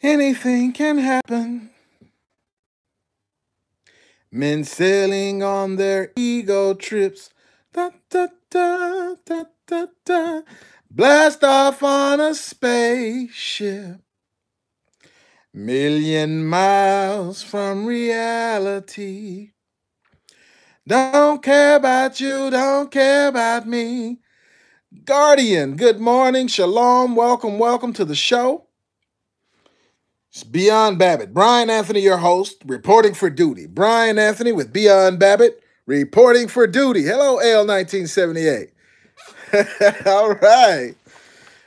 Anything can happen. Men sailing on their ego trips. Da, da, da, da, da, da. Blast off on a spaceship. Million miles from reality. Don't care about you, don't care about me. Guardian, good morning, shalom, welcome to the show. It's Beyond Babbitt. Brian Anthony, your host, reporting for duty. Brian Anthony with Beyond Babbitt, reporting for duty. Hello, L1978. All right.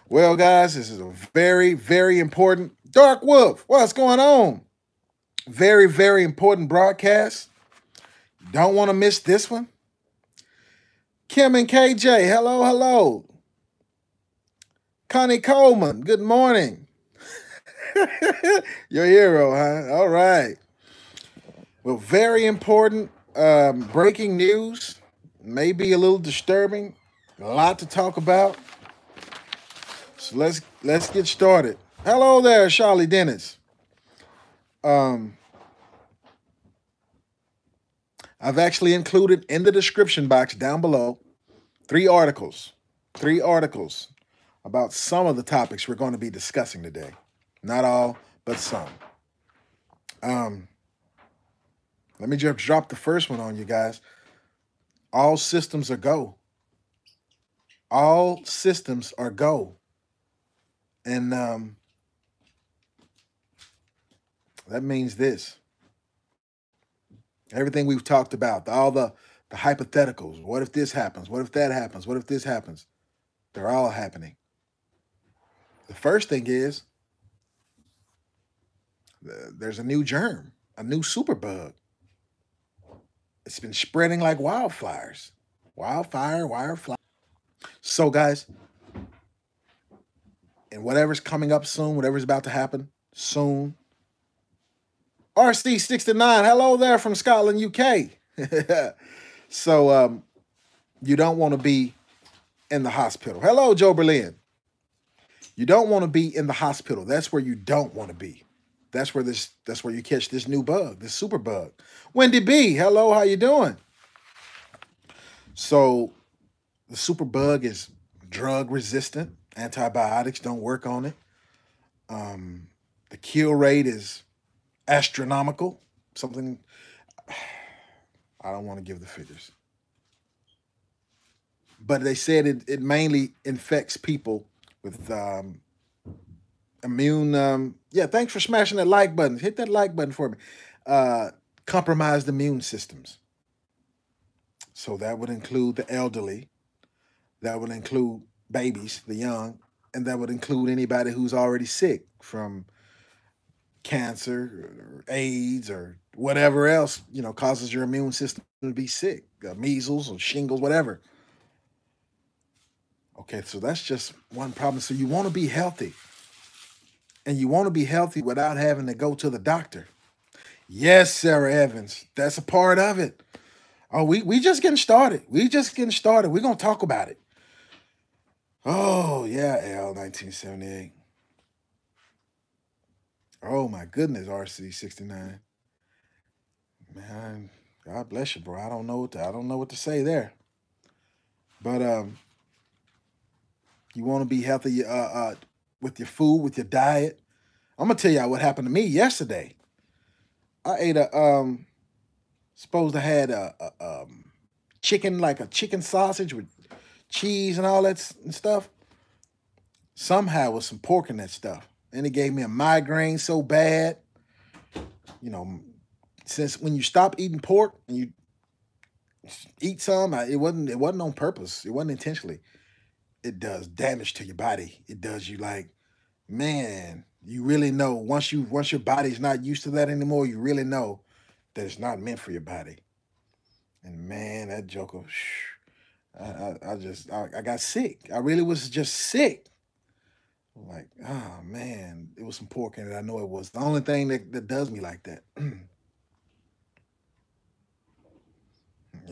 Well, guys, this is a very, very important Dark Wolf. What's going on? Very, very important broadcast. Don't want to miss this one. Kim and KJ, hello. Connie Coleman, good morning. Your hero, huh? All right. Well, very important breaking news. Maybe a little disturbing. A lot to talk about. So let's get started. Hello there, Charlie Dennis. I've actually included in the description box down below three articles about some of the topics we're going to be discussing today. Not all, but some. Let me just drop the first one on you guys. All systems are go. All systems are go. And that means this. Everything we've talked about, all the hypotheticals. What if this happens? What if that happens? What if this happens? They're all happening. The first thing is there's a new germ, a new superbug. It's been spreading like wildfires. Wildfire. So, guys, and whatever's coming up soon, whatever's about to happen soon, RC69, hello there from Scotland, UK. So, you don't want to be in the hospital. Hello, Joe Berlin. You don't want to be in the hospital. That's where you don't want to be. That's where you catch this new bug, this super bug. Wendy B, hello, how you doing? So the super bug is drug resistant. Antibiotics don't work on it. The kill rate is astronomical. Something, I don't want to give the figures. But they said it mainly infects people with immune, thanks for smashing that like button. Hit that like button for me. Compromised immune systems. So that would include the elderly. That would include babies, the young. And that would include anybody who's already sick from cancer or AIDS or whatever else, causes your immune system to be sick. Measles or shingles, whatever. Okay, so that's just one problem. So you want to be healthy. And you want to be healthy without having to go to the doctor. Yes, Sarah Evans, that's a part of it. Oh, we just getting started. We're going to talk about it. Oh, yeah, L1978. Oh, my goodness, RC69. Man, God bless you, bro. I don't know what to say there. But you want to be healthy with your food, with your diet. I'm gonna tell y'all what happened to me yesterday. I ate supposed to had a chicken, like a chicken sausage with cheese and all that and stuff. Somehow with some pork in that stuff, and it gave me a migraine so bad. Since when you stop eating pork and you eat some, it wasn't on purpose. It wasn't intentionally. It does damage to your body. It does you like, man, you really know once your body's not used to that anymore, you really know that it's not meant for your body. And man, that joker, I got sick. I really was just sick. Like, oh man, it was some pork in it. I know it was. The only thing that does me like that.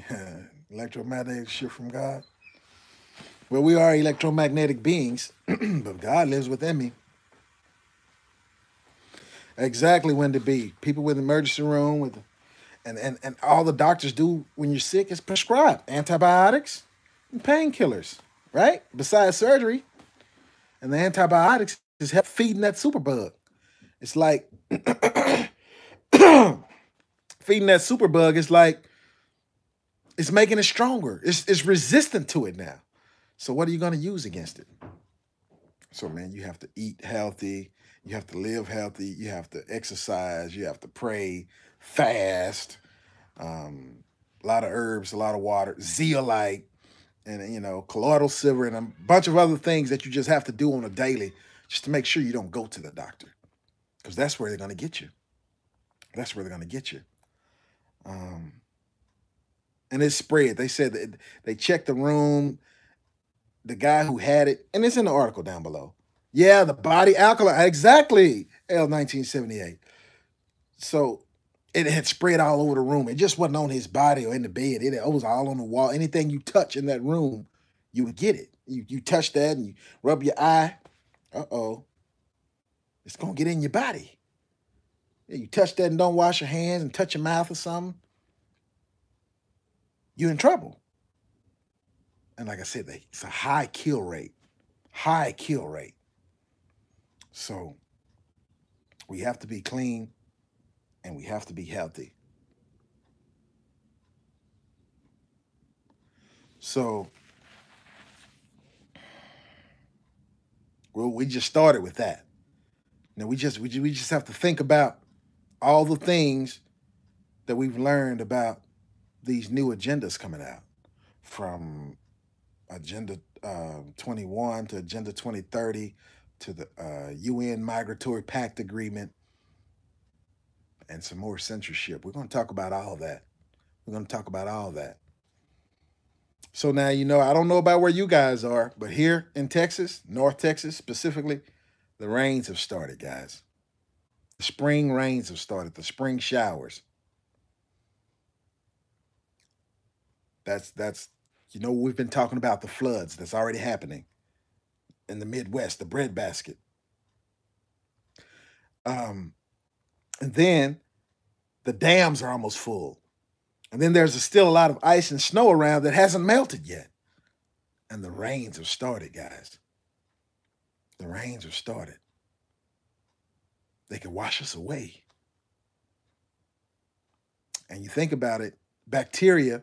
Yeah, electromagnetic shift from God. Well, we are electromagnetic beings, but God lives within me. exactly when to be. People with emergency room with and all the doctors do when you're sick is prescribe antibiotics and painkillers, right? Besides surgery. And the antibiotics is help feeding that superbug. It's like feeding that superbug is like it's making it stronger. It's resistant to it now. So what are you going to use against it? So man, you have to eat healthy. You have to live healthy. You have to exercise. You have to pray, fast. A lot of herbs, a lot of water, zeolite, and colloidal silver, and a bunch of other things that you just have to do on a daily, just to make sure you don't go to the doctor, because that's where they're going to get you. That's where they're going to get you. And it's spread. They said that they checked the room. The guy who had it, and it's in the article down below. Yeah, the body alkaline. Exactly. L1978. So it had spread all over the room. It just wasn't on his body or in the bed. It was all on the wall. Anything you touch in that room, you would get it. You touch that and you rub your eye. Uh-oh. It's going to get in your body. Yeah, you touch that and don't wash your hands and touch your mouth or something, you're in trouble. And like I said, it's a high kill rate. High kill rate. So we have to be clean and we have to be healthy. So, well, we just started with that. Now we just have to think about all the things that we've learned about these new agendas coming out, from Agenda 21 to Agenda 2030 to the UN Migratory Pact Agreement and some more censorship. We're going to talk about all that. We're going to talk about all that. So now, I don't know about where you guys are, but here in Texas, North Texas specifically, the rains have started, guys. The spring rains have started, the spring showers. That's we've been talking about the floods that's already happening in the Midwest, the breadbasket. And then the dams are almost full. And then there's still a lot of ice and snow around that hasn't melted yet. And the rains have started, guys. The rains have started. They can wash us away. And you think about it, bacteria,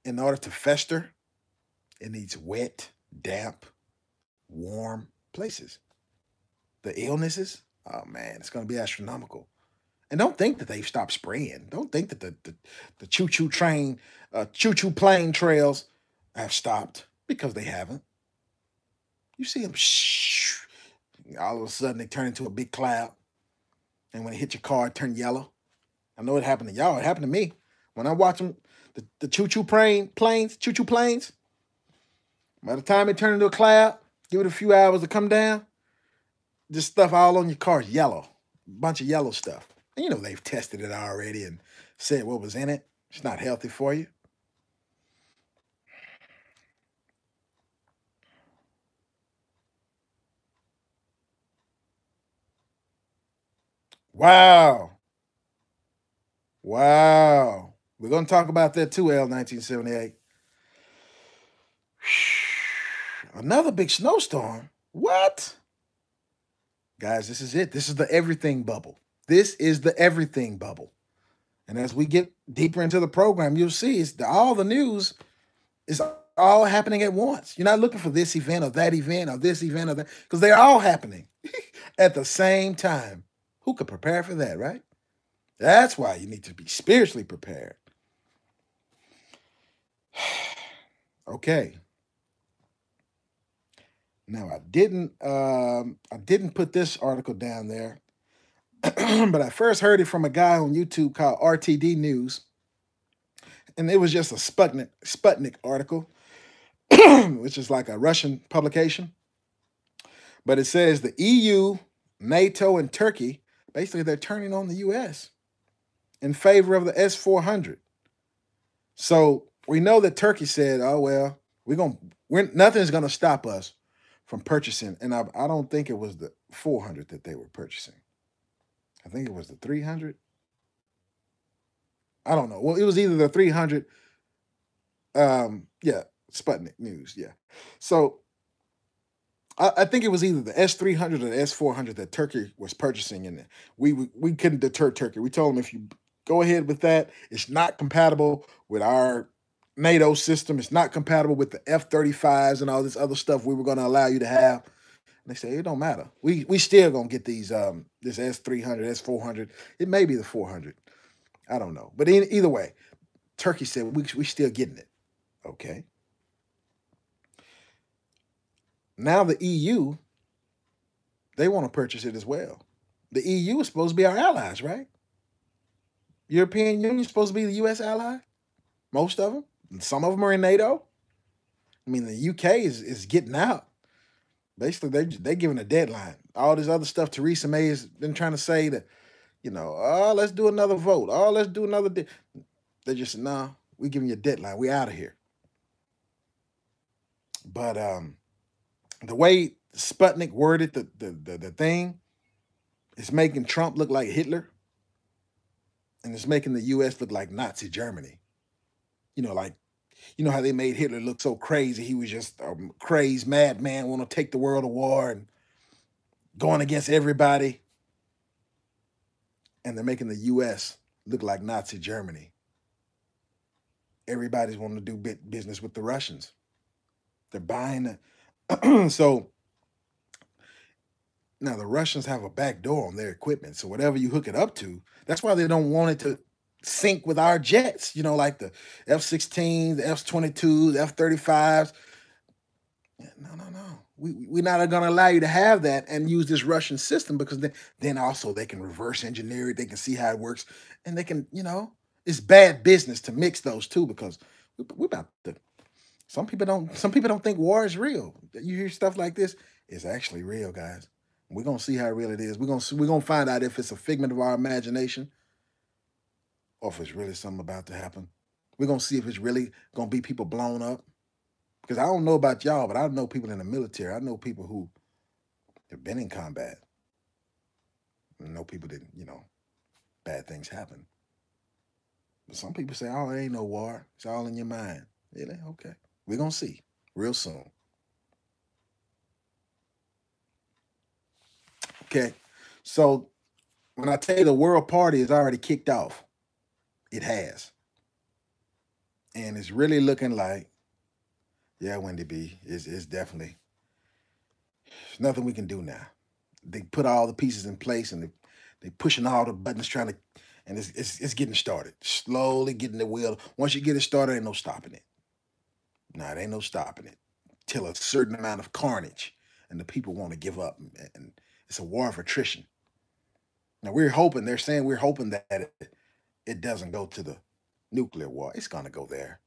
in order to fester, it needs wet, damp, warm places. The illnesses, oh man, it's going to be astronomical. And don't think that they've stopped spraying. Don't think that the choo-choo plane trails have stopped, because they haven't. You see them, all of a sudden they turn into a big cloud. And when it hit your car, it turn yellow. I know it happened to y'all. It happened to me. When I watch them, the choo-choo planes, by the time it turned into a cloud, give it a few hours to come down, this stuff all on your car is yellow. A bunch of yellow stuff. And they've tested it already and said what was in it. It's not healthy for you. Wow. Wow. We're going to talk about that too, L1978. Another big snowstorm. What? Guys, this is it. This is the everything bubble. This is the everything bubble. And as we get deeper into the program, you'll see all the news is all happening at once. You're not looking for this event or that event or this event or that, because they're all happening at the same time. Who could prepare for that, right? That's why you need to be spiritually prepared. Okay. Now I didn't put this article down there, but I first heard it from a guy on YouTube called RTD News, and it was just a Sputnik article, which is like a Russian publication. But it says the EU, NATO, and Turkey, basically they're turning on the U.S. in favor of the S-400. So we know that Turkey said, "Oh well, nothing's gonna stop us from purchasing." And I don't think it was the 400 that they were purchasing. I think it was the 300. I don't know. Well, it was either the 300. Yeah, Sputnik News. Yeah. So I think it was either the S-300 or the S-400 that Turkey was purchasing, and we couldn't deter Turkey. We told them if you go ahead with that, it's not compatible with our NATO system. It's not compatible with the F-35s and all this other stuff we were going to allow you to have. And they say it don't matter. We still gonna get these this S-300, S-400. It may be the 400. I don't know, but either way, Turkey said we still getting it. Okay. Now the EU, they want to purchase it as well. The EU is supposed to be our allies, right? European Union is supposed to be the U.S. ally. Most of them. Some of them are in NATO. I mean, the UK is getting out. Basically, they're giving a deadline. All this other stuff Theresa May has been trying to say that, oh, let's do another vote. Oh, let's do another. They just said, no, we giving you a deadline. We out of here. But the way Sputnik worded the thing, it's making Trump look like Hitler, and it's making the U.S. look like Nazi Germany. Like, how they made Hitler look so crazy. He was just a crazed madman, want to take the world to war and going against everybody. And they're making the U.S. look like Nazi Germany. Everybody's wanting to do business with the Russians. They're buying it. So now the Russians have a back door on their equipment. So whatever you hook it up to, that's why they don't want it to sync with our jets, like the F-16s, the F-22s, the F-35s. No. We're not going to allow you to have that and use this Russian system, because then also they can reverse engineer it. They can see how it works. And they can, it's bad business to mix those two, because we're about to. Some people don't think war is real. You hear stuff like this, it's actually real, guys. We're going to see how real it is. We're going to find out if it's a figment of our imagination or if it's really something about to happen. We're going to see if it's really going to be people blown up. Because I don't know about y'all, but I know people in the military. I know people who have been in combat. I know people that, bad things happen. But some people say, oh, there ain't no war. It's all in your mind. Really? Okay. We're going to see real soon. Okay. So when I tell you the world party is already kicked off, it has. And it's really looking like, yeah, Wendy B, it's definitely, there's nothing we can do now. They put all the pieces in place, and they pushing all the buttons trying to, and it's getting started. Slowly getting the wheel. Once you get it started, ain't no stopping it. No, it ain't no stopping it. Till a certain amount of carnage, and the people want to give up, and it's a war of attrition. Now they're saying we're hoping that it doesn't go to the nuclear war. It's gonna go there.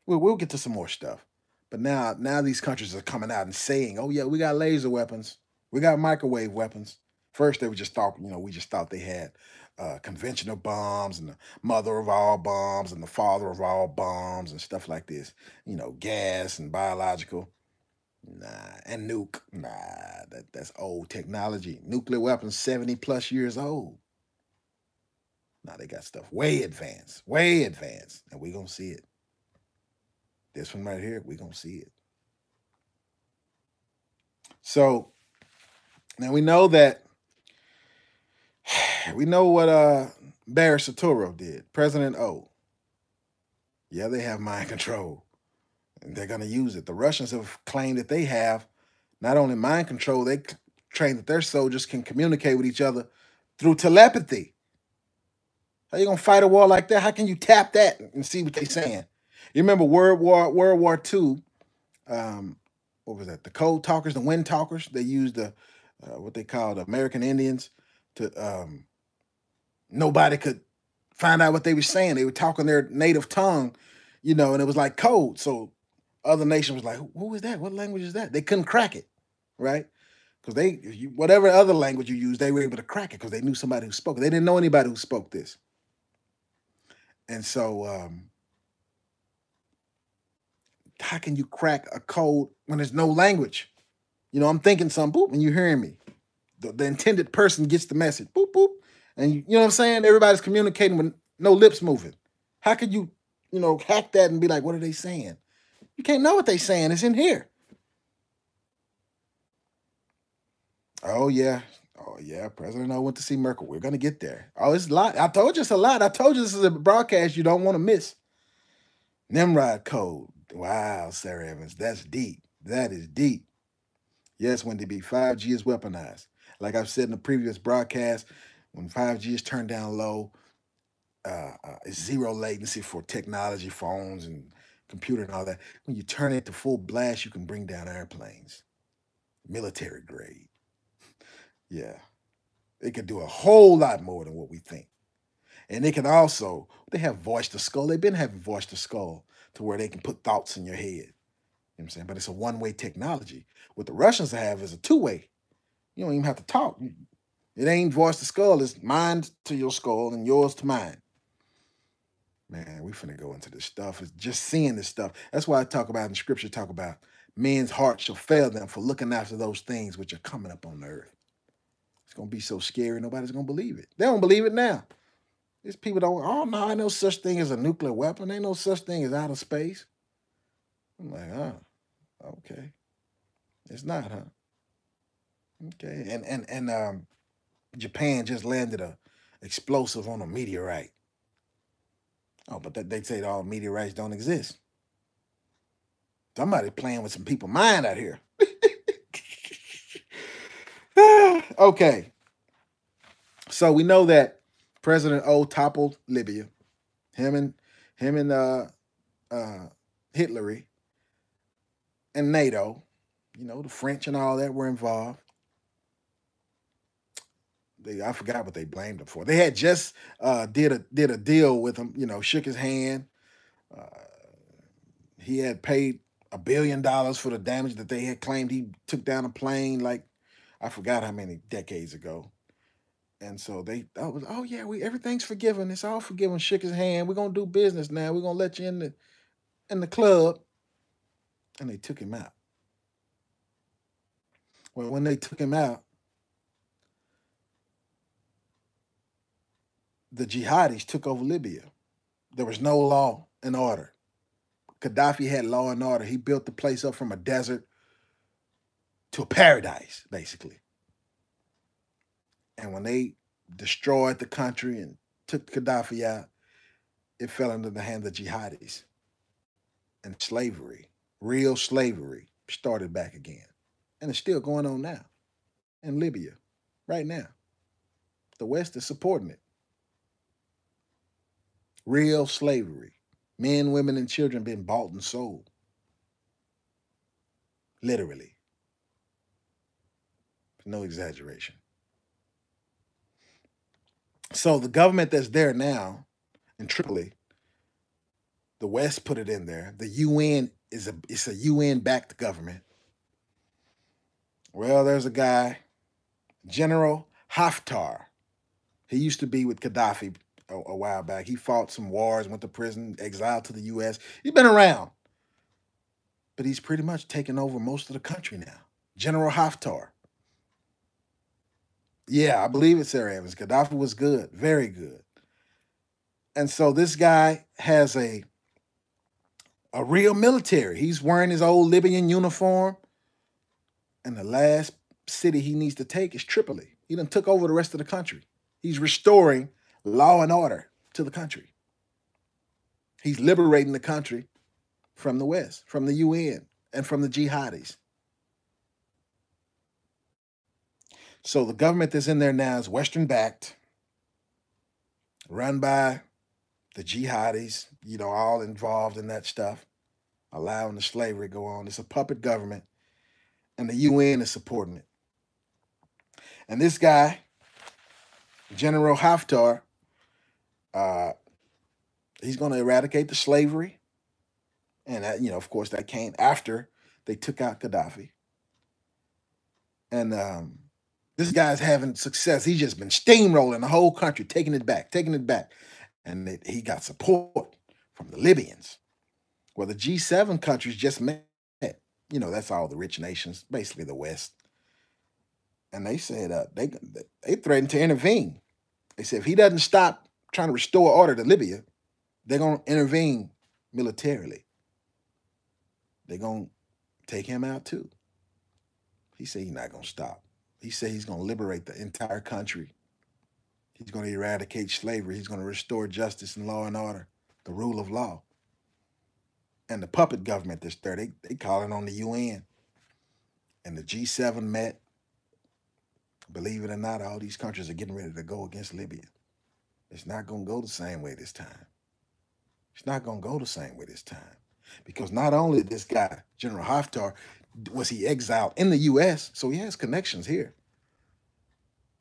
We'll get to some more stuff. But now these countries are coming out and saying, oh yeah, we got laser weapons. We got microwave weapons. First, they were just thought, we just thought they had conventional bombs and the mother of all bombs and the father of all bombs and stuff like this. Gas and biological. Nah, and nuke. Nah, that's old technology. Nuclear weapons 70 plus years old. Now they got stuff way advanced, and we're gonna see it. This one right here, we're gonna see it. So now we know what Barry Soetoro did. President O. Yeah, they have mind control, and they're gonna use it. The Russians have claimed that they have not only mind control, they train that their soldiers can communicate with each other through telepathy. How you gonna fight a war like that? How can you tap that and see what they're saying? You remember World War II? What was that? The code talkers, the wind talkers. They used what they called American Indians to. Nobody could find out what they were saying. They were talking their native tongue, and it was like code. So other nations was like, "Who is that? What language is that?" They couldn't crack it, right? Because whatever other language you use, they were able to crack it because they knew somebody who spoke it. They didn't know anybody who spoke this, and so. How can you crack a code when there's no language? I'm thinking something, boop, and you're hearing me. the intended person gets the message. Boop, boop. And you know what I'm saying? Everybody's communicating with no lips moving. How could you, hack that and be like, what are they saying? You can't know what they're saying. It's in here. Oh, yeah. Oh, yeah. President O went to see Merkel. We're going to get there. Oh, it's a lot. I told you it's a lot. I told you this is a broadcast you don't want to miss. Nimrod code. Wow, Sarah Evans. That's deep. That is deep. Yes, Wendy B. 5G is weaponized. Like I've said in the previous broadcast, when 5G is turned down low, it's zero latency for technology, phones, and computer and all that. When you turn it to full blast, you can bring down airplanes. Military grade. Yeah. It can do a whole lot more than what we think. And they can also, they have voice to skull. They've been having voice to skull to where they can put thoughts in your head. You know what I'm saying? But it's a one-way technology. What the Russians have is a two-way. You don't even have to talk. It ain't voice to skull. It's mind to your skull and yours to mine. Man, we finna go into this stuff. It's just seeing this stuff. That's why I talk about in scripture, talk about men's hearts shall fail them for looking after those things which are coming up on the earth. It's going to be so scary, nobody's going to believe it. They don't believe it now. These people don't, oh, no, ain't no such thing as a nuclear weapon. Ain't no such thing as outer space. I'm like, okay. It's not, huh? Okay. And Japan just landed a explosive on a meteorite. Oh, but they say all meteorites don't exist. Somebody playing with some people's mind out here. Okay. So we know that President O toppled Libya. Him and Hitler and NATO, the French and all that were involved. I forgot what they blamed him for. They had just did a deal with him, shook his hand. He had paid $1 billion for the damage that they had claimed he took down a plane, like I forgot how many decades ago. And so everything's forgiven. It's all forgiven. Shook his hand. We're gonna do business now. We're gonna let you in the club. And they took him out. Well, when they took him out, the jihadis took over Libya. There was no law and order. Gaddafi had law and order. He built the place up from a desert to a paradise, basically. And when they destroyed the country and took Gaddafi out, it fell into the hands of jihadis. And slavery, real slavery, started back again. And it's still going on now in Libya, right now. The West is supporting it. Real slavery. Men, women, and children being bought and sold. Literally. No exaggeration. So the government that's there now in Tripoli, the West put it in there. The UN it's a UN-backed government. Well, there's a guy, General Haftar. He used to be with Gaddafi a while back. He fought some wars, went to prison, exiled to the U.S. He's been around. But he's pretty much taken over most of the country now. General Haftar. Yeah, I believe it's Sarah Evans. Gaddafi was good, very good. And so this guy has a real military. He's wearing his old Libyan uniform. And the last city he needs to take is Tripoli. He done took over the rest of the country. He's restoring law and order to the country. He's liberating the country from the West, from the UN, and from the jihadis. So the government that's in there now is Western-backed, run by the jihadis, all involved in that stuff, allowing the slavery to go on. It's a puppet government, and the UN is supporting it. And this guy, General Haftar, he's going to eradicate the slavery. And, that, of course, that came after they took out Gaddafi. And this guy's having success. He's just been steamrolling the whole country, taking it back. And he got support from the Libyans. Well, the G7 countries just met. That's all the rich nations, basically the West. And they said they threatened to intervene. They said if he doesn't stop trying to restore order to Libya, they're going to intervene militarily. They're going to take him out too. He said he's not going to stop. He said he's going to liberate the entire country. He's going to eradicate slavery. He's going to restore justice and law and order, the rule of law. And the puppet government that's there, they calling on the UN. And the G7 met. Believe it or not, all these countries are getting ready to go against Libya. It's not going to go the same way this time. It's not going to go the same way this time. Because not only this guy, General Haftar, was he exiled in the U.S., so he has connections here.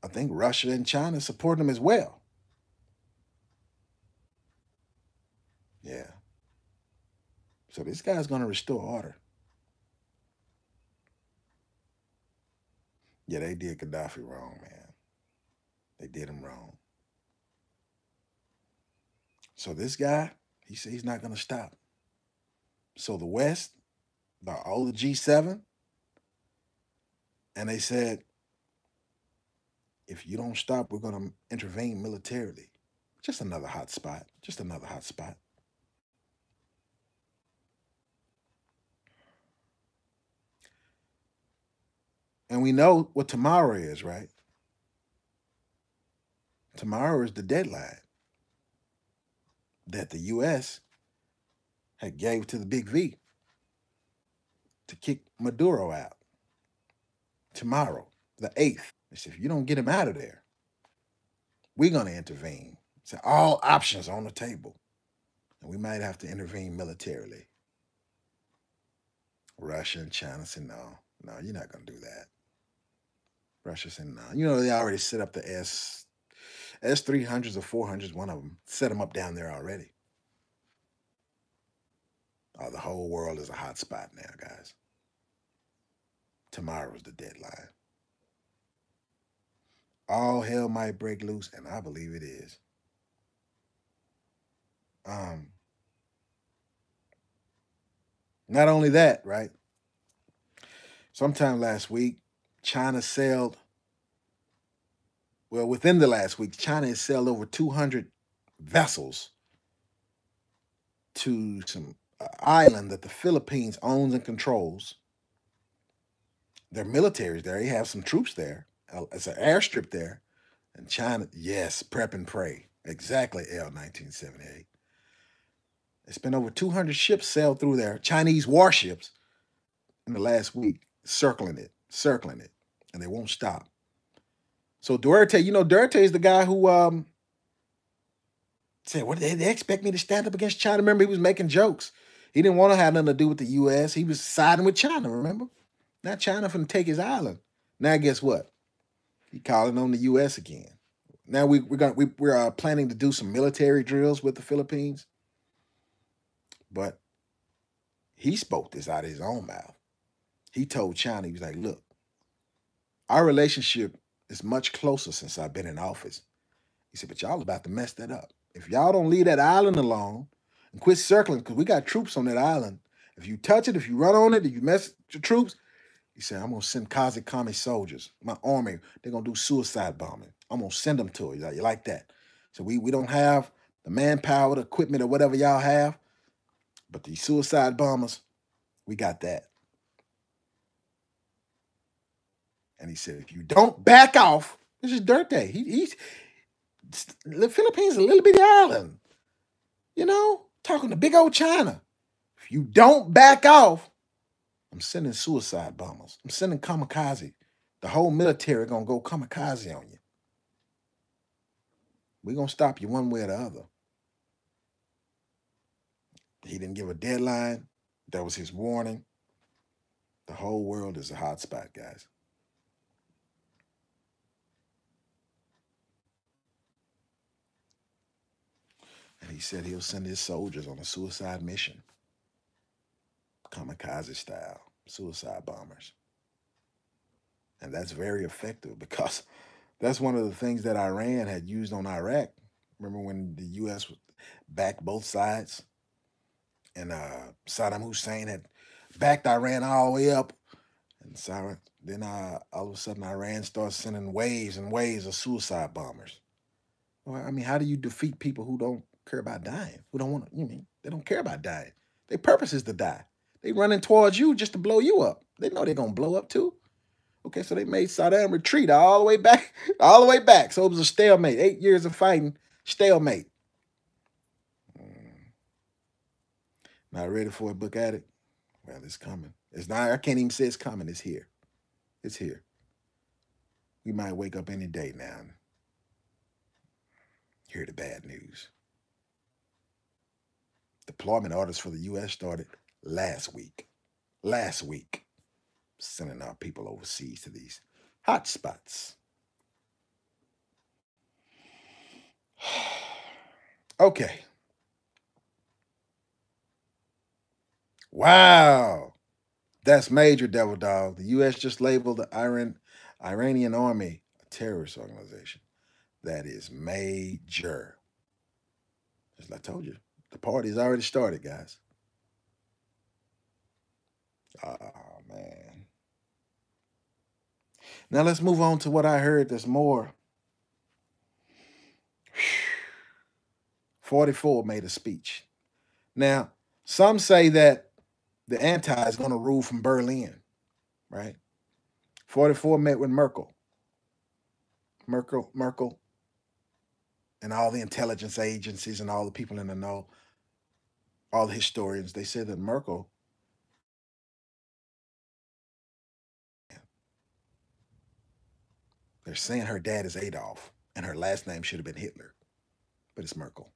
I think Russia and China support him as well. Yeah. So this guy's going to restore order. Yeah, they did Gaddafi wrong, man. They did him wrong. So this guy, he said he's not going to stop. So the West, all the G7, and they said, if you don't stop, we're going to intervene militarily. Just another hot spot. Just another hot spot. And we know what tomorrow is, right? Tomorrow is the deadline that the U.S. had gave to the Big V to kick Maduro out. Tomorrow, the 8th. They said, if you don't get him out of there, we're going to intervene. So all options on the table. And we might have to intervene militarily. Russia and China said, no, you're not going to do that. Russia said, no. You know, they already set up the S-300s or 400s, one of them. Set them up down there already. Oh, the whole world is a hot spot now, guys. Tomorrow's the deadline. All hell might break loose, and I believe it is. Not only that, right? Sometime last week, China sailed, well, within the last week, China has sailed over 200 vessels to some island that the Philippines owns and controls. Their military's there. They have some troops there. It's an airstrip there. And China, yes, prep and pray. Exactly, L 1978. It's been over 200 ships sailed through there, Chinese warships, in the last week, circling it, and they won't stop. So Duarte, Duarte is the guy who said, what, they expect me to stand up against China? Remember, he was making jokes. He didn't want to have nothing to do with the U.S. He was siding with China, remember? Now China finna take his island. Now guess what? He calling on the U.S. again. Now we're planning to do some military drills with the Philippines. But he spoke this out of his own mouth. He told China, he was like, look, our relationship is much closer since I've been in office. He said, but y'all about to mess that up. If y'all don't leave that island alone and quit circling, because we got troops on that island. If you touch it, if you run on it, if you mess with the troops, he said, I'm going to send Kazakami soldiers, my army. They're going to do suicide bombing. I'm going to send them to you. You like that? So we don't have the manpower, the equipment, or whatever y'all have. But these suicide bombers, we got that. And he said, if you don't back off, this is Dirt Day. The Philippines is a little bitty island. Talking to big old China. If you don't back off, I'm sending suicide bombers. I'm sending kamikaze. The whole military going to go kamikaze on you. We're going to stop you one way or the other. He didn't give a deadline. That was his warning. The whole world is a hot spot, guys. And he said he'll send his soldiers on a suicide mission. Kamikaze style, suicide bombers. And that's very effective because that's one of the things that Iran had used on Iraq. Remember when the U.S. backed both sides? And Saddam Hussein had backed Iran all the way up. And Then all of a sudden Iran starts sending waves and waves of suicide bombers. Well, I mean, how do you defeat people who don't care about dying? Who don't want to, they don't care about dying. Their purpose is to die. They running towards you just to blow you up. They know they're gonna blow up too. Okay, so they made Saddam retreat all the way back, all the way back. So it was a stalemate. 8 years of fighting, stalemate. Not ready for a book addict? Well, it's coming. It's not, I can't even say it's coming. It's here. It's here. We might wake up any day now and hear the bad news. Deployment orders for the U.S. started last week. Last week. Sending our people overseas to these hot spots. Okay. Wow. That's major, Devil Dog. The U.S. just labeled the Iranian army a terrorist organization. That is major. As I told you, the party's already started, guys. Oh, man. Now let's move on to what I heard that's more. 44 made a speech. Now, some say that the anti is going to rule from Berlin, right? 44 met with Merkel, and all the intelligence agencies and all the people in the know, all the historians. They said that Merkel they're saying her dad is Adolf and her last name should have been Hitler, but it's Merkel.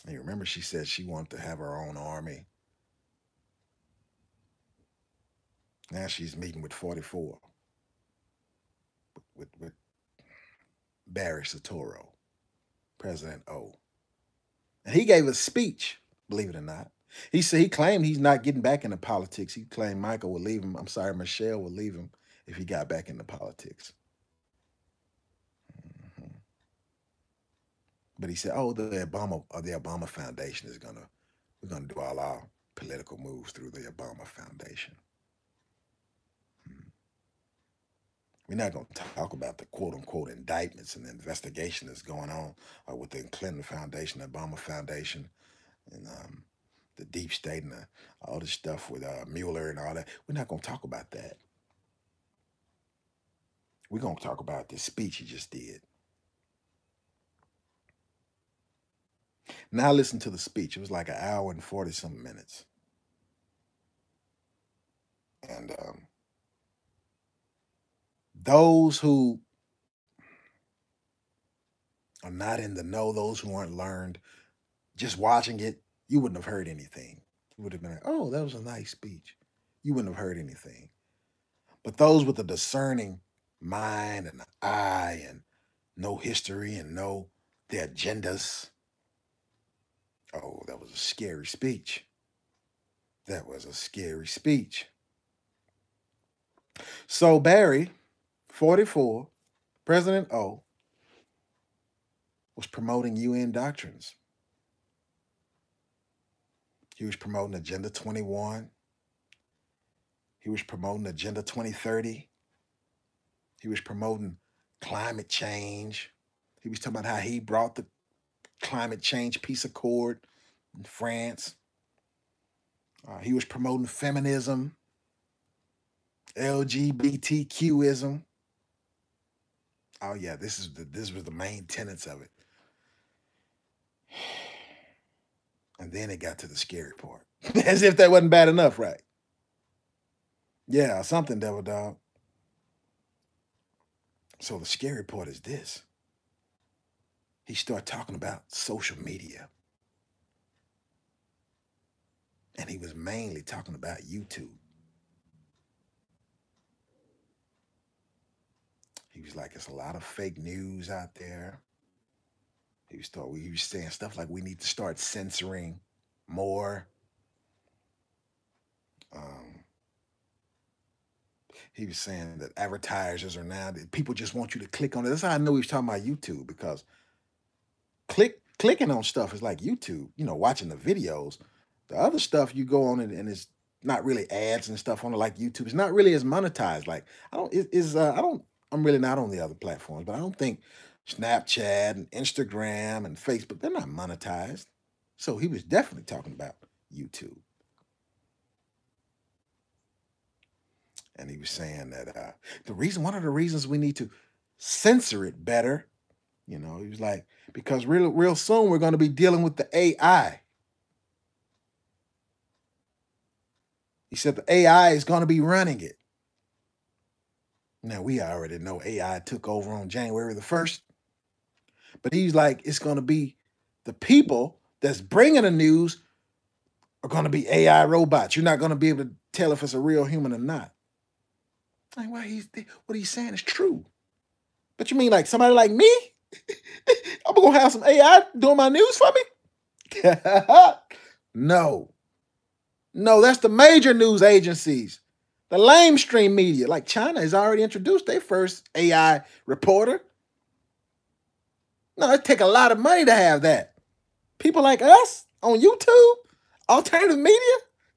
And you remember she said she wanted to have her own army. Now she's meeting with 44, with Barry Soetoro, President O. And he gave a speech, believe it or not. He said he claimed he's not getting back into politics. He claimed Michael would leave him. I'm sorry, Michelle would leave him if he got back into politics. Mm-hmm. But he said, "Oh, the Obama Foundation we're gonna do all our political moves through the Obama Foundation." We're not going to talk about the quote-unquote indictments and the investigation that's going on with the Clinton Foundation, the Obama Foundation, and the deep state and all this stuff with Mueller and all that. We're not going to talk about that. We're going to talk about this speech he just did. Now listen to the speech. It was like an hour and 40-something minutes. And those who are not in the know, those who aren't learned, just watching it, you wouldn't have heard anything. You would have been like, "Oh, that was a nice speech." You wouldn't have heard anything. But those with a discerning mind and an eye and know history and know their agendas, oh, that was a scary speech. That was a scary speech. So Barry, 44, President O, was promoting UN doctrines. He was promoting Agenda 21. He was promoting Agenda 2030. He was promoting climate change. He was talking about how he brought the climate change peace accord in France. He was promoting feminism, LGBTQism. Oh yeah, this was the main tenets of it. And then it got to the scary part. As if that wasn't bad enough, right? Yeah, something, Devil Dog. So the scary part is this. He started talking about social media. And he was mainly talking about YouTube. He was like, "It's a lot of fake news out there." He was saying stuff like we need to start censoring more. He was saying that advertisers are now, that people just want you to click on it. That's how I know he was talking about YouTube, because clicking on stuff is like YouTube, watching the videos. The other stuff you go on and it's not really ads and stuff on it like YouTube. It's not really as monetized. Like I don't it is I don't I'm really not on the other platforms, but I don't think Snapchat and Instagram and Facebook, they're not monetized. So he was definitely talking about YouTube. And he was saying that one of the reasons we need to censor it better, he was like, because real soon we're going to be dealing with the AI. He said the AI is going to be running it. Now, we already know AI took over on January the 1st, but he's like, it's going to be the people that's bringing the news are going to be AI robots. You're not going to be able to tell if it's a real human or not. Like, what he's saying is true. But you mean like somebody like me? I'm going to have some AI doing my news for me? No. No, that's the major news agencies. The lamestream media, like China has already introduced their first AI reporter. No, it take a lot of money to have that. People like us on YouTube, alternative media,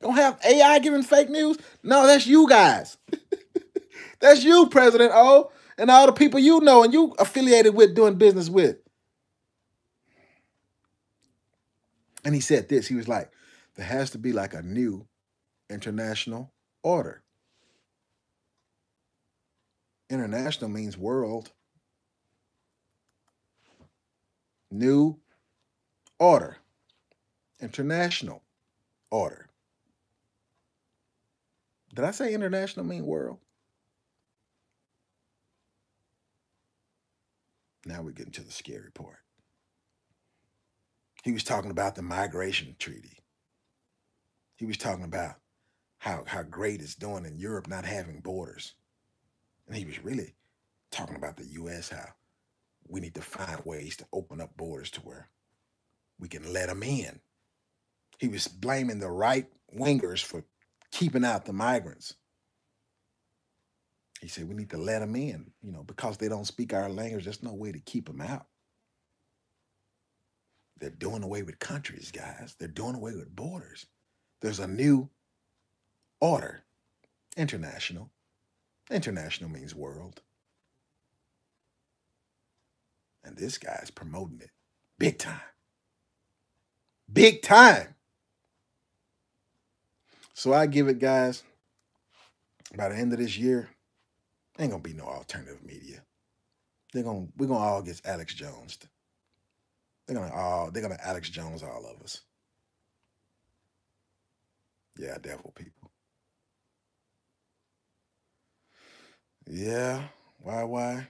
don't have AI giving fake news. No, that's you guys. That's you, President O, and all the people you know and you affiliated with doing business with. And he said this, he was like, there has to be like a new international order. International means world. New order. International order. Did I say international mean world? Now we're getting to the scary part. He was talking about the migration treaty. He was talking about how great it's doing in Europe not having borders. And he was really talking about the U.S., how we need to find ways to open up borders to where we can let them in. He was blaming the right wingers for keeping out the migrants. He said we need to let them in, because they don't speak our language. There's no way to keep them out. They're doing away with countries, guys. They're doing away with borders. There's a new order. International. International means world. And this guy's promoting it big time. Big time. So I give it, guys, by the end of this year, ain't gonna be no alternative media. We're gonna all get Alex Jones. They're gonna Alex Jones all of us. Yeah, devil people. Yeah, why?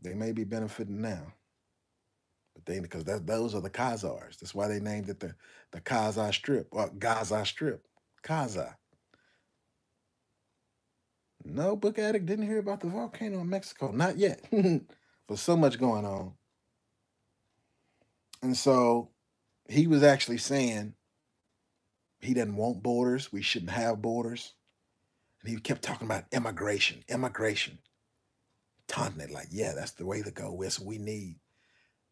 They may be benefiting now, but because those are the Khazars. That's why they named it the Khazar Strip or Gaza Strip. Khaza. No, Book Addict didn't hear about the volcano in Mexico. Not yet. But so much going on. And so he was actually saying he doesn't want borders. We shouldn't have borders. And he kept talking about immigration. Taunting it like, yeah, that's the way to go. That's what we need.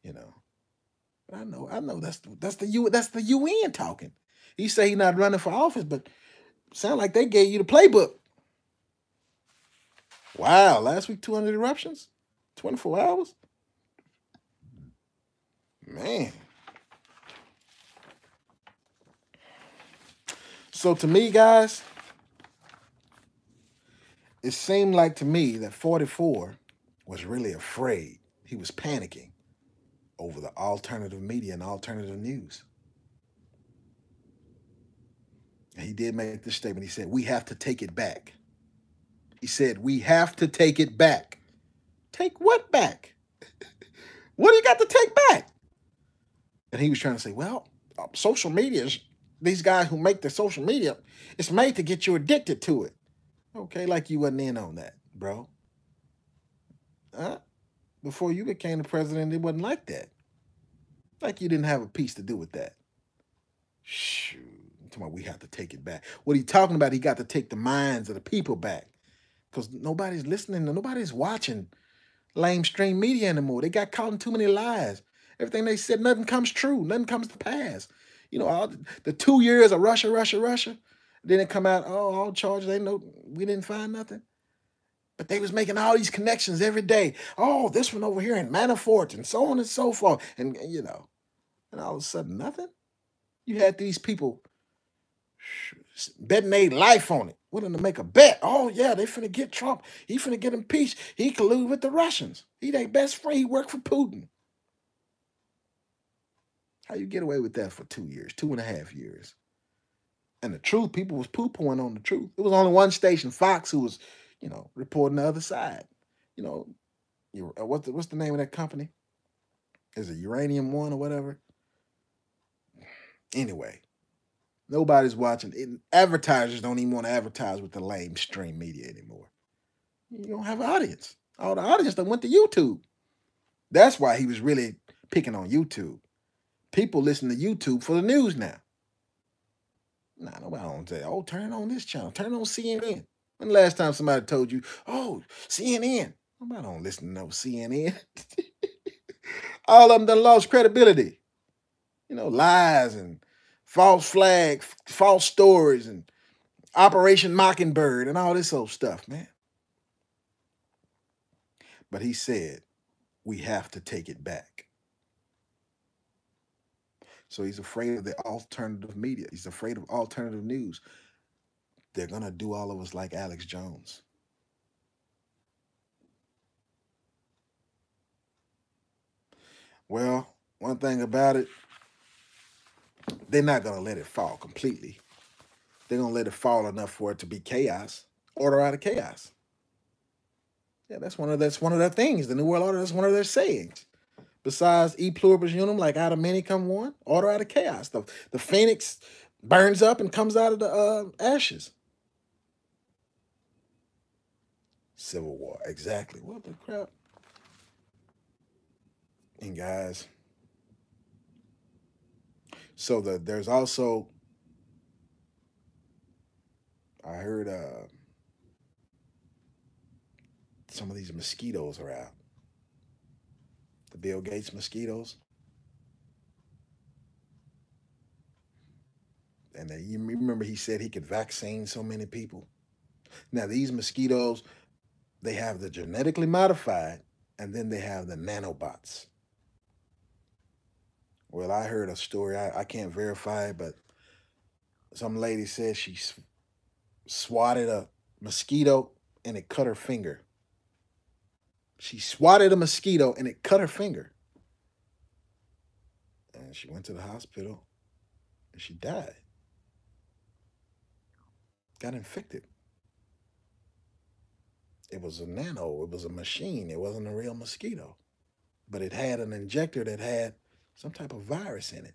But I know that's the UN talking. He say he's not running for office, but sound like they gave you the playbook. Wow, last week 200 eruptions? 24 hours? Man. So to me, guys, it seemed like to me that 44 was really afraid. He was panicking over the alternative media and alternative news. And he did make this statement. He said, we have to take it back. He said, we have to take it back. Take what back? What do you got to take back? And he was trying to say, well, social media, these guys who make the social media, it's made to get you addicted to it. Okay, like you wasn't in on that, bro. Before you became the president, it wasn't like that. Like you didn't have a piece to do with that. Shoot. I'm talking about we have to take it back. What he talking about, he got to take the minds of the people back. Because nobody's listening, nobody's watching lamestream media anymore. They got caught in too many lies. Everything they said, nothing comes true. Nothing comes to pass. You know, all the 2 years of Russia, Russia, Russia. Then it come out, oh, all charges, they know we didn't find nothing. But they was making all these connections every day. Oh, this one over here in Manafort and so on and so forth. And you know, and all of a sudden nothing. You had these people betting their life on it, willing to make a bet. Oh, yeah, they finna get Trump. He finna get impeached. He colluded with the Russians. He their best friend. He worked for Putin. How you get away with that for 2 years, 2.5 years? And the truth, people was poo-pooing on the truth. It was only one station, Fox, who was, you know, reporting the other side. You know, what's the name of that company? Is it Uranium One or whatever? Anyway, nobody's watching. Advertisers don't even want to advertise with the lame stream media anymore. You don't have an audience. All the audience that went to YouTube. That's why he was really picking on YouTube. People listen to YouTube for the news now. Nah, nobody don't say, oh, turn on this channel. Turn on CNN. When the last time somebody told you, oh, CNN? Nobody don't listen to no CNN. All of them done lost credibility. You know, lies and false flag, false stories, and Operation Mockingbird and all this old stuff, man. But he said, we have to take it back. So he's afraid of the alternative media. He's afraid of alternative news. They're going to do all of us like Alex Jones. Well, one thing about it, they're not going to let it fall completely. They're going to let it fall enough for it to be chaos. Order out of chaos. Yeah, that's one of their things. The New World Order, that's one of their sayings. Besides e pluribus unum, like out of many come one, order out of chaos. The phoenix burns up and comes out of the ashes. Civil war, exactly. What the crap? And guys, so there's also, I heard some of these mosquitoes are out. The Bill Gates mosquitoes. And you remember he said he could vaccine so many people. Now these mosquitoes, they have the genetically modified, and then they have the nanobots. Well, I heard a story, I can't verify it, but some lady said she swatted a mosquito and it cut her finger. She swatted a mosquito and it cut her finger. And she went to the hospital and she died. Got infected. It was a nano, it was a machine, it wasn't a real mosquito. But it had an injector that had some type of virus in it.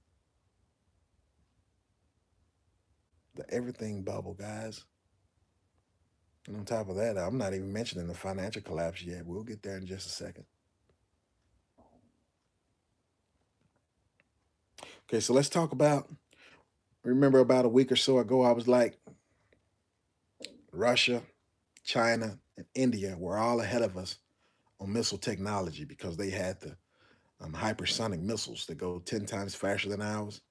The everything bubble, guys. And on top of that, I'm not even mentioning the financial collapse yet. We'll get there in just a second. Okay, so let's talk about, remember about a week or so ago, I was like, Russia, China, and India were all ahead of us on missile technology because they had the hypersonic missiles that go 10 times faster than ours.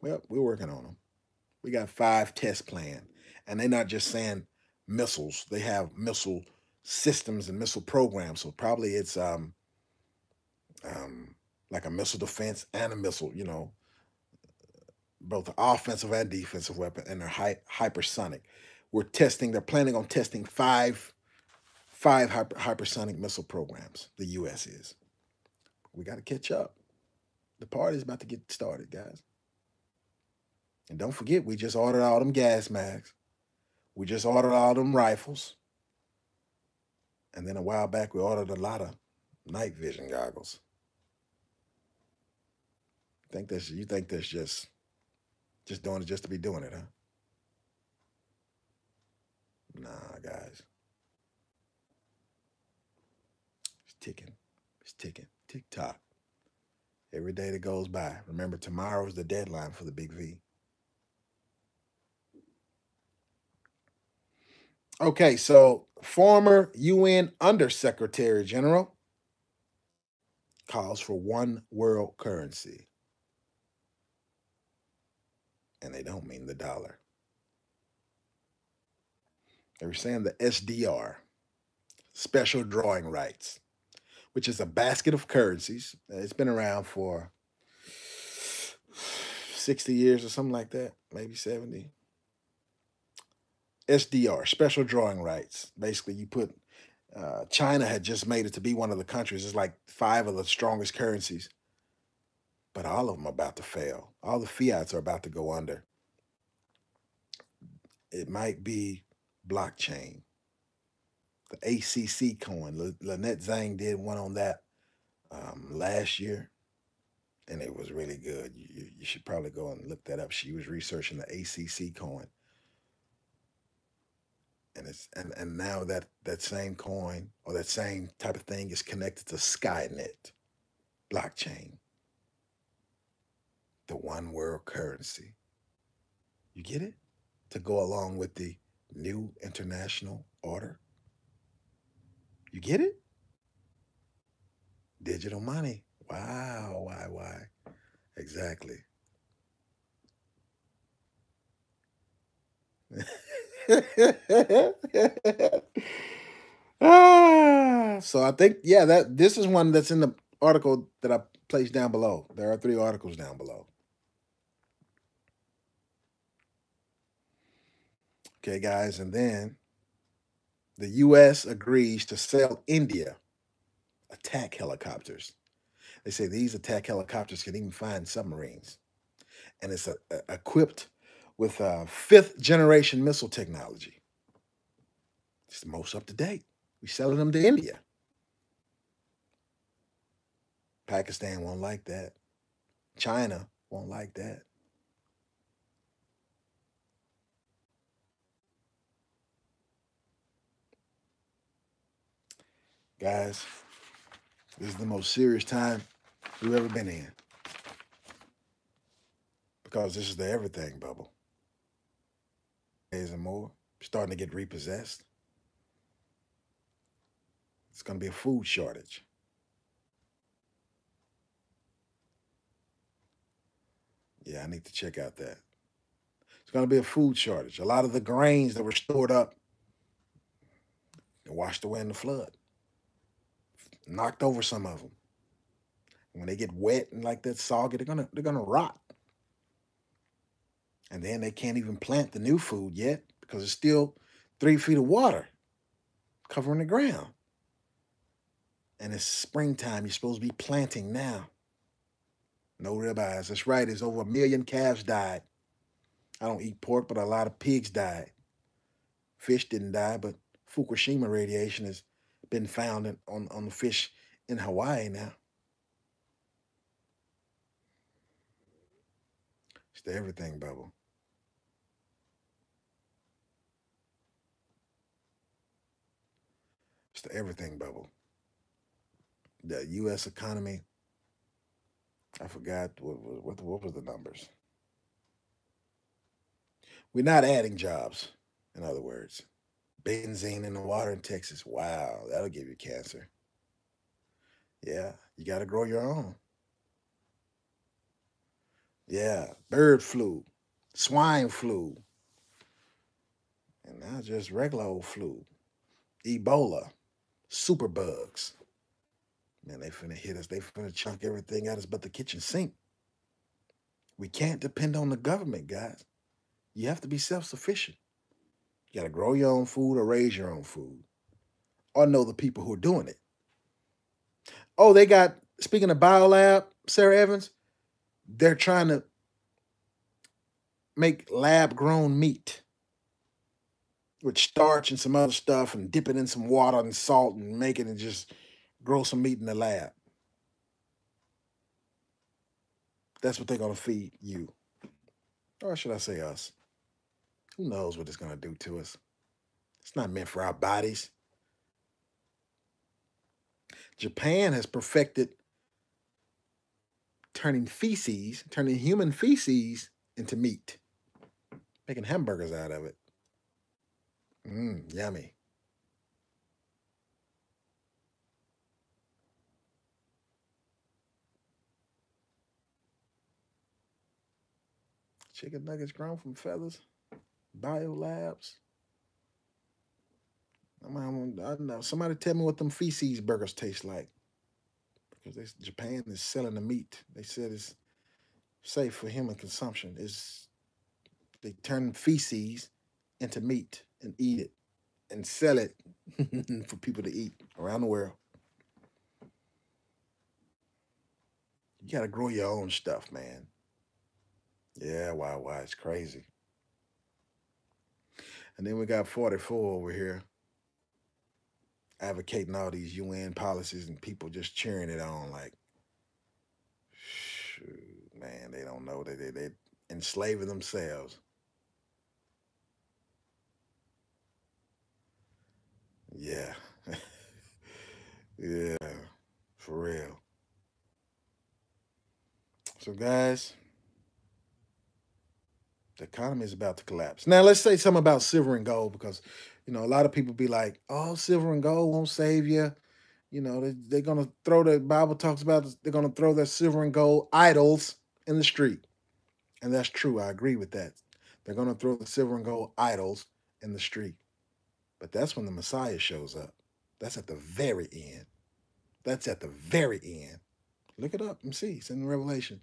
Well, we're working on them. We got 5 tests planned. And they're not just saying missiles. They have missile systems and missile programs. So probably it's like a missile defense and a missile, you know, both offensive and defensive weapon, and they're hypersonic. They're planning on testing five hypersonic missile programs. The U.S. is. We got to catch up. The party's about to get started, guys. And don't forget, we just ordered all them gas masks. We just ordered all them rifles. And then a while back, we ordered a lot of night vision goggles. You think that's just doing it just to be doing it, huh? Nah, guys. It's ticking. It's ticking. Tick-tock. Every day that goes by. Remember, tomorrow is the deadline for the Big V. Okay, so former UN Undersecretary General calls for one world currency. and they don't mean the dollar. They were saying the SDR, special drawing rights, which is a basket of currencies. It's been around for 60 years or something like that, maybe 70. SDR, special drawing rights. Basically, you put China had just made it to be one of the countries. It's like 5 of the strongest currencies, but all of them are about to fail. All the fiats are about to go under. It might be blockchain. The ACC coin. Lynette Zhang did one on that last year, and it was really good. You should probably go and look that up. She was researching the ACC coin, and now that same coin or that same type of thing is connected to Skynet blockchain, the one world currency. You get it? To go along with the new international order. You get it? Digital money. Wow, why? Exactly. So I think, yeah, that this is one that's in the article that I placed down below. There are 3 articles down below. Okay, guys, and then the U.S. agrees to sell India attack helicopters. They say these attack helicopters can even find submarines, and it's equipped with 5th generation missile technology. It's the most up to date. We're selling them to India. Pakistan won't like that. China won't like that. Guys, this is the most serious time we've ever been in, because this is the everything bubble. Days and more, starting to get repossessed. It's going to be a food shortage. Yeah, I need to check out that. It's going to be a food shortage. A lot of the grains that were stored up washed away in the flood, knocked over some of them. When they get wet and like that soggy, they're gonna rot. And then they can't even plant the new food yet because it's still 3 feet of water covering the ground. And it's springtime. You're supposed to be planting now. No ribeyes. That's right. There's over 1 million calves died. I don't eat pork, but a lot of pigs died. Fish didn't die, but Fukushima radiation has been found on the fish in Hawaii now. It's the everything bubble. It's the everything bubble. The U.S. economy, I forgot what was the numbers. We're not adding jobs, in other words. Benzene in the water in Texas. Wow, that'll give you cancer. Yeah, you got to grow your own. Yeah, bird flu, swine flu, and now just regular old flu, Ebola, superbugs. Man, they finna hit us. They finna chunk everything at us but the kitchen sink. We can't depend on the government, guys. You have to be self-sufficient. You got to grow your own food or raise your own food, or know the people who are doing it. Oh, they got, speaking of biolab, Sarah Evans, they're trying to make lab-grown meat with starch and some other stuff and dip it in some water and salt and make it and just grow some meat in the lab. That's what they're going to feed you. Or should I say us? Who knows what it's going to do to us? It's not meant for our bodies. Japan has perfected turning human feces into meat, making hamburgers out of it. Yummy. Chicken nuggets grown from feathers. Biolabs. I don't know. Somebody tell me what them feces burgers taste like. Because Japan is selling the meat. They said it's safe for human consumption. They turn feces into meat and eat it and sell it for people to eat around the world. You gotta grow your own stuff, man. Yeah, why? It's crazy. And then we got 44 over here advocating all these UN policies and people just cheering it on like, shoot, man, they don't know that they enslaving themselves. Yeah. Yeah, for real. So, guys, the economy is about to collapse. Now, let's say something about silver and gold because, a lot of people be like, oh, silver and gold won't save you. They're going to throw the Bible talks about, they're going to throw their silver and gold idols in the street. And that's true. I agree with that. They're going to throw the silver and gold idols in the street. But that's when the Messiah shows up. That's at the very end. That's at the very end. Look it up and see. It's in Revelation.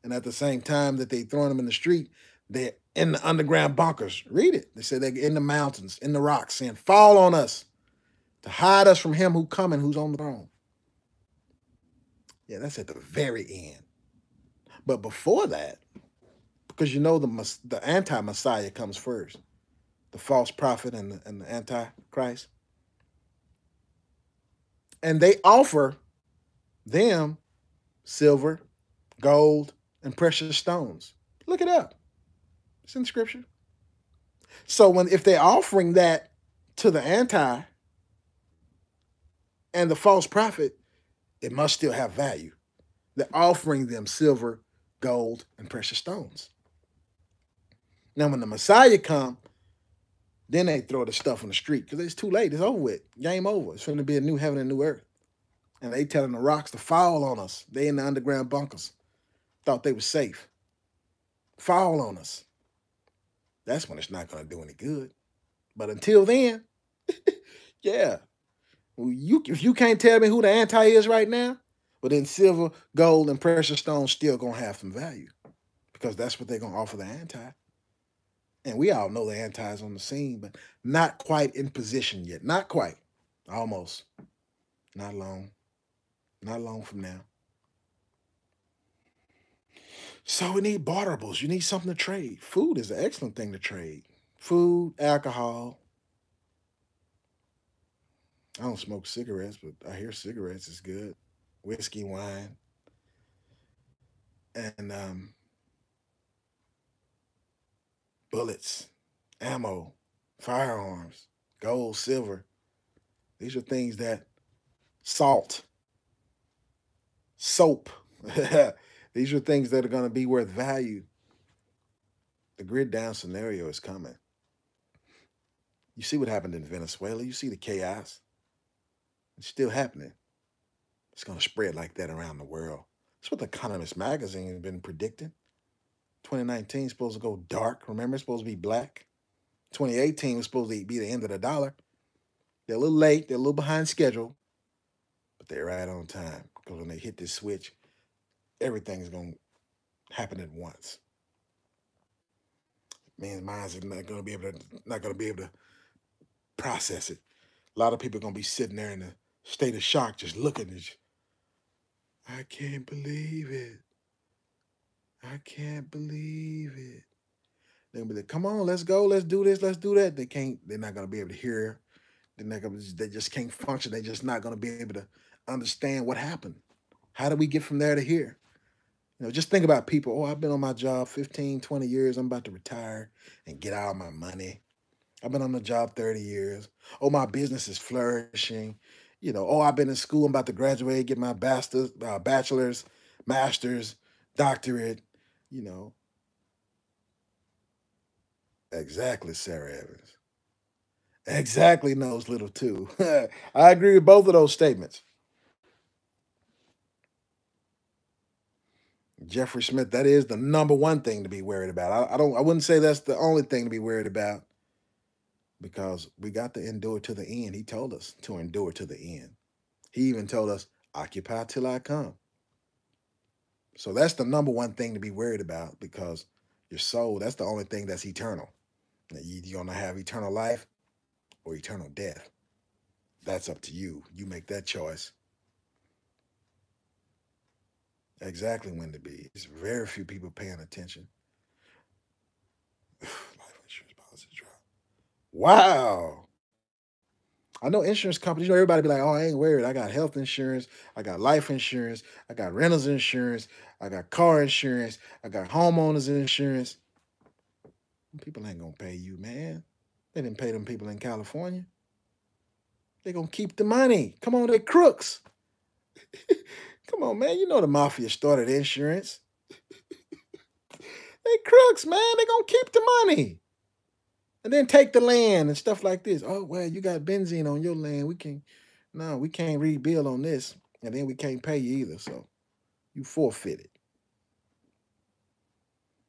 And at the same time that they throwing them in the street, they're in the underground bunkers. Read it. They say they're in the mountains, in the rocks, saying, fall on us to hide us from him who coming, who's on the throne. Yeah, that's at the very end. But before that, because the anti-Messiah comes first, the false prophet and the antichrist. And they offer them silver, gold, and precious stones. Look it up. It's in scripture. So if they're offering that to the anti and the false prophet, it must still have value. They're offering them silver, gold, and precious stones. Now, when the Messiah come, then they throw the stuff on the street because it's too late. It's over with. Game over. It's going to be a new heaven and new earth. And they telling the rocks to fall on us. They in the underground bunkers. Thought they were safe. Fall on us. That's when it's not going to do any good. But until then, yeah. If you can't tell me who the anti is right now, well then silver, gold, and precious stones still going to have some value. Because that's what they're going to offer the anti. And we all know the anti is on the scene, but not quite in position yet. Not quite. Almost. Not long. Not long from now. So we need barterables. You need something to trade. Food is an excellent thing to trade. Food, alcohol. I don't smoke cigarettes, but I hear cigarettes is good. Whiskey, wine. And bullets, ammo, firearms, gold, silver. These are things that salt, soap. These are things that are going to be worth value. The grid down scenario is coming. You see what happened in Venezuela. You see the chaos. It's still happening. It's going to spread like that around the world. That's what the Economist magazine has been predicting. 2019 is supposed to go dark. Remember, it's supposed to be black. 2018 was supposed to be the end of the dollar. They're a little late. They're a little behind schedule. But they're right on time. Because when they hit this switch, everything's going to happen at once. Man's minds are not going to be able to process it. A lot of people are going to be sitting there in a state of shock, just looking at you. I can't believe it. I can't believe it. They'll be like, come on, let's go, let's do this, let's do that. They're not going to be able to hear. They just can't function. They're just not going to be able to understand what happened. How do we get from there to here? Just think about people. Oh, I've been on my job 15, 20 years. I'm about to retire and get all my money. I've been on the job 30 years. Oh, my business is flourishing. Oh, I've been in school. I'm about to graduate, get my bachelor's, master's, doctorate. Exactly, Sarah Evans. Exactly, knows little too. I agree with both of those statements. Jeffrey Smith, that is the number one thing to be worried about. I wouldn't say that's the only thing to be worried about, because we got to endure to the end. He told us to endure to the end. He even told us, occupy till I come. So that's the number one thing to be worried about, because your soul, that's the only thing that's eternal. You're going to have eternal life or eternal death. That's up to you. You make that choice. Exactly when to be. There's very few people paying attention. Life insurance policy drop. Wow. I know insurance companies, everybody be like, oh, I ain't worried. I got health insurance. I got life insurance. I got renters insurance. I got car insurance. I got homeowners insurance. People ain't going to pay you, man. They didn't pay them people in California. They're going to keep the money. Come on, they crooks. Come on, man. You know the mafia started insurance. They crooks, man. They're going to keep the money. And then take the land and stuff like this. Oh, well, you got benzene on your land. We can't rebuild on this. And then we can't pay you either. So you forfeited.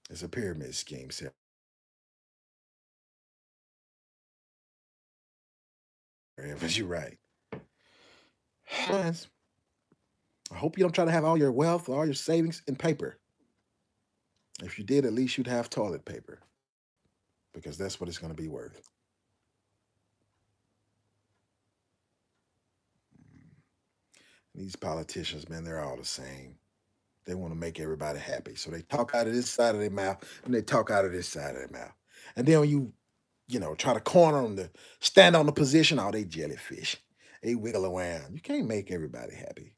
It's a pyramid scheme, sir. But you're right. I hope you don't try to have all your wealth or all your savings in paper. If you did, at least you'd have toilet paper, because that's what it's going to be worth. These politicians, man, they're all the same. They want to make everybody happy. So they talk out of this side of their mouth and they talk out of this side of their mouth. And then when you try to corner them to stand on the position, oh, they jellyfish. They wiggle around. You can't make everybody happy.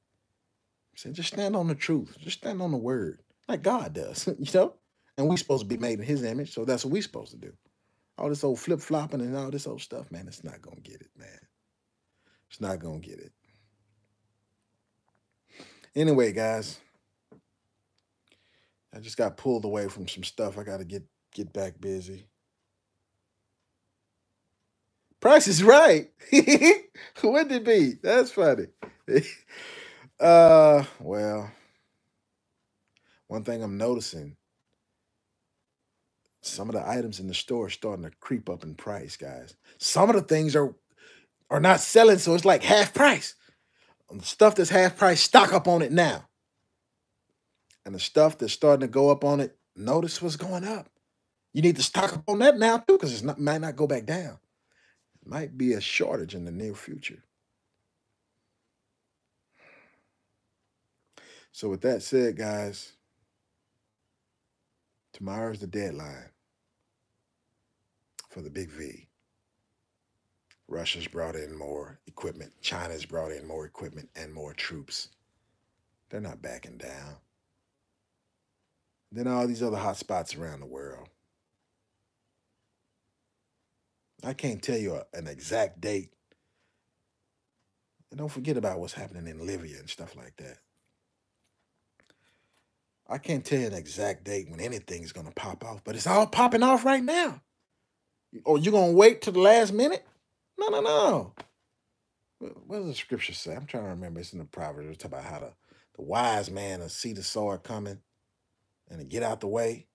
So just stand on the truth. Just stand on the word, like God does, And we're supposed to be made in his image, so that's what we're supposed to do. All this old flip-flopping and all this old stuff, man, it's not going to get it, man. It's not going to get it. Anyway, guys, I just got pulled away from some stuff. I got to get back busy. Price is Right. Wouldn't it be? That's funny. Well, one thing I'm noticing, some of the items in the store are starting to creep up in price, guys. Some of the things are not selling, so it's like half price. The stuff that's half price, stock up on it now. And the stuff that's starting to go up on it, notice what's going up. You need to stock up on that now too, because it might not go back down. It might be a shortage in the near future. So with that said, guys, tomorrow's the deadline for the big V. Russia's brought in more equipment. China's brought in more equipment and more troops. They're not backing down. Then all these other hot spots around the world. I can't tell you an exact date. And don't forget about what's happening in Libya and stuff like that. I can't tell you an exact date when anything's going to pop off, but it's all popping off right now. Or you're going to wait till the last minute? No. What does the scripture say? I'm trying to remember. It's in the Proverbs. It's about how the wise man will see the sword coming and to get out the way,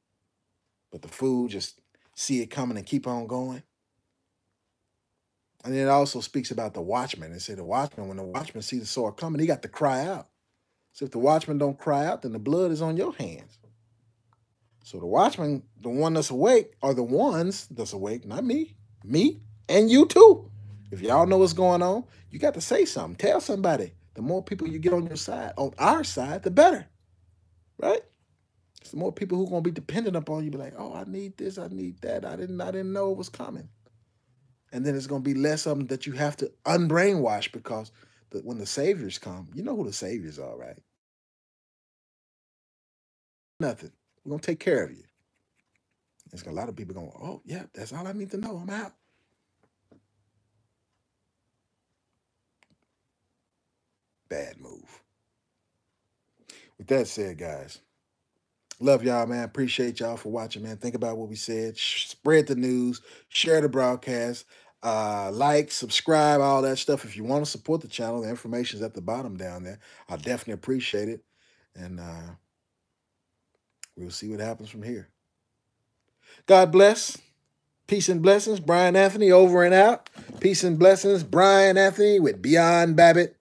but the fool just see it coming and keep on going. And it also speaks about the watchman. It said the watchman, when the watchman sees the sword coming, he got to cry out. So if the watchman don't cry out, then the blood is on your hands. So the watchman, the one that's awake, are the ones that's awake, not me, and you too. If y'all know what's going on, you got to say something. Tell somebody. The more people you get on your side, on our side, the better, right? It's the more people who are going to be dependent upon you. Be like, oh, I need this, I need that. I didn't know it was coming. And then it's going to be less of them that you have to unbrainwash, because when the saviors come, you know who the saviors are, right? Nothing. We're going to take care of you. There's a lot of people going, oh, yeah, that's all I need to know. I'm out. Bad move. With that said, guys, love y'all, man. Appreciate y'all for watching, man. Think about what we said. Spread the news. Share the broadcast. Like, subscribe, all that stuff. If you want to support the channel, the information is at the bottom down there. I definitely appreciate it. And We'll see what happens from here. God bless. Peace and blessings. Brian Anthony over and out. Peace and blessings. Brian Anthony with Beyond Babbitt.